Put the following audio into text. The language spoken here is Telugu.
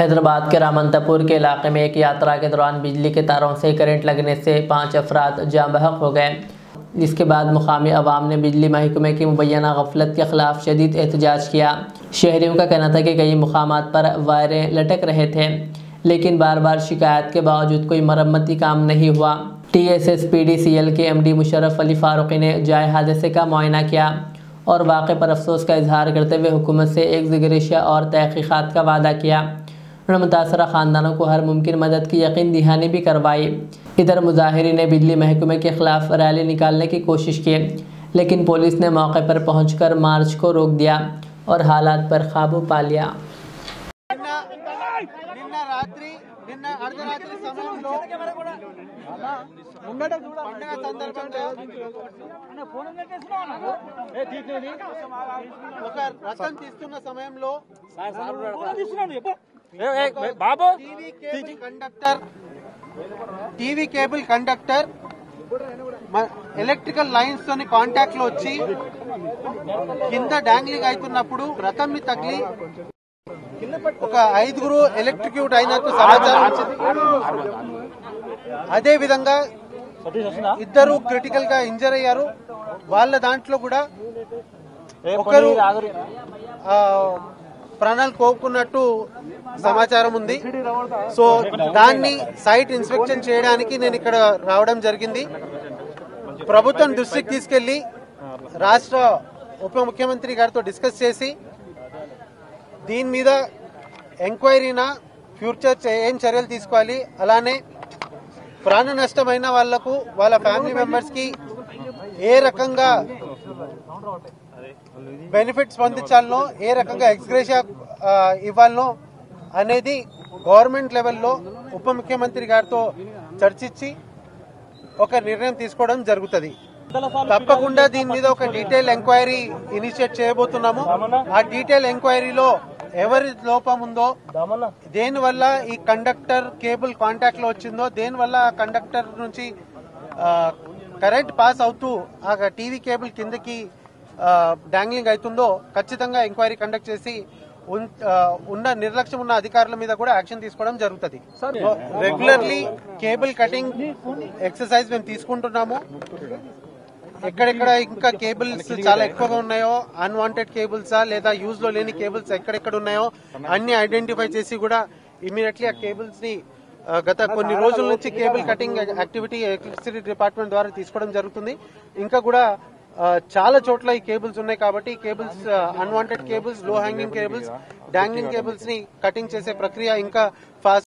हैदराबाद के रामंतपुर के इलाके में एक यात्रा के दौरान बिजली के तारों से करंट लगने से 5 अफराद जाँ बहक हो गए, जिसके बाद मुकामी अवाम ने बिजली महकमे की मुबैना गफलत के खिलाफ शदीद एहतजाज किया। शहरियों का कहना था कि कई मुकामात पर वायरें लटक रहे थे, लेकिन बार बार शिकायत के बावजूद कोई मरम्मती काम नहीं हुआ। TSSPDCL के MD मुशर्रफ अली फारूकी ने जाए हादसे का मुआयना किया और वाक़े पर अफसोस का इजहार करते हुए हुकूमत से एक ज़िगरिशा और तहक़ीक़ात का वादा किया। उन्होंने मुतासरा ख़ानदानों को हर मुमकिन मदद की यकीन दहानी भी करवाई। इधर मुजाहिरीन ने बिजली महकमे के ख़िलाफ़ रैली निकालने की कोशिश की, लेकिन पुलिस ने मौके पर पहुंचकर मार्च को रोक दिया और हालात पर काबू पा लिया। నిన్న అర్ధరాత్రి సమయంలో పండుగ సందర్భంగా ఒక రథం తీస్తున్న సమయంలో TV cable conductor electrical lines తోని కాంటాక్ట్ లో వచ్చి కింద డాంగ్లింగ్ అవుతున్నప్పుడు రథం ని తగిలి ఒక 5 ఎలక్ట్రిక్యూట్ అయినట్టు సమాచారం వచ్చింది. అదే విధంగా 2 క్రిటికల్ గా ఇంజర్ అయ్యారు. వాళ్ళ దాంట్లో కూడా ఒకరు ప్రాణాలు కోరుకున్నట్టు సమాచారం ఉంది. సో దాన్ని సైట్ ఇన్స్పెక్షన్ చేయడానికి నేను ఇక్కడ రావడం జరిగింది. ప్రభుత్వం దృష్టికి తీసుకెళ్లి రాష్ట్ర ఉప ముఖ్యమంత్రి గారితో డిస్కస్ చేసి దీని మీద ఎంక్వైరీనా ఫ్యూచర్ ఏం చర్యలు తీసుకోవాలి, అలానే ప్రాణ నష్టమైన వాళ్లకు వాళ్ళ ఫ్యామిలీ మెంబర్స్ కి ఏ రకంగా బెనిఫిట్స్ పొందించాలనో, ఏ రకంగా ఎక్స్గ్రేషియా ఇవ్వాలనో అనేది గవర్నమెంట్ లెవెల్లో ఉప ముఖ్యమంత్రి గారితో చర్చించి ఒక నిర్ణయం తీసుకోవడం జరుగుతుంది. తప్పకుండా దీని మీద ఒక డీటెయిల్ ఎంక్వైరీ ఇనిషియేట్ చేయబోతున్నాము. ఆ డీటెయిల్ ఎంక్వైరీలో ఎవరి లోపం ఉందో, దేనివల్ల ఈ కండక్టర్ కేబుల్ కాంటాక్ట్ లో వచ్చిందో, దేనివల్ల ఆ కండక్టర్ నుంచి కరెంట్ పాస్ అవుతూ ఆ టీవీ కేబుల్ కిందకి డాంగ్లింగ్ అవుతుందో ఖచ్చితంగా ఎంక్వైరీ కండక్ట్ చేసి ఉన్న నిర్లక్ష్యం ఉన్న అధికారుల మీద కూడా యాక్షన్ తీసుకోవడం జరుగుతుంది. రెగ్యులర్లీ కేబుల్ కటింగ్ ఎక్సర్సైజ్ మేము తీసుకుంటున్నాము. ఎక్కడెక్కడ ఇంకా కేబుల్స్ చాలా ఎక్కువగా ఉన్నాయో, అన్వాంటెడ్ కేబుల్సా లేదా యూజ్ లో లేని కేబుల్స్ ఎక్కడెక్కడ ఉన్నాయో అన్ని ఐడెంటిఫై చేసి కూడా ఇమీడియట్లీ ఆ కేబుల్స్ ని గత కొన్ని రోజుల నుంచి cable cutting activity electricity department ద్వారా తీసుకోవడం జరుగుతుంది. ఇంకా కూడా చాలా చోట్ల ఈ కేబుల్స్ ఉన్నాయి కాబట్టి కేబుల్స్, అన్వాంటెడ్ కేబుల్స్, లో హ్యాంగింగ్ కేబుల్స్, డాంగ్లింగ్ కేబుల్స్ ని కటింగ్ చేసే ప్రక్రియ ఇంకా ఫాస్ట్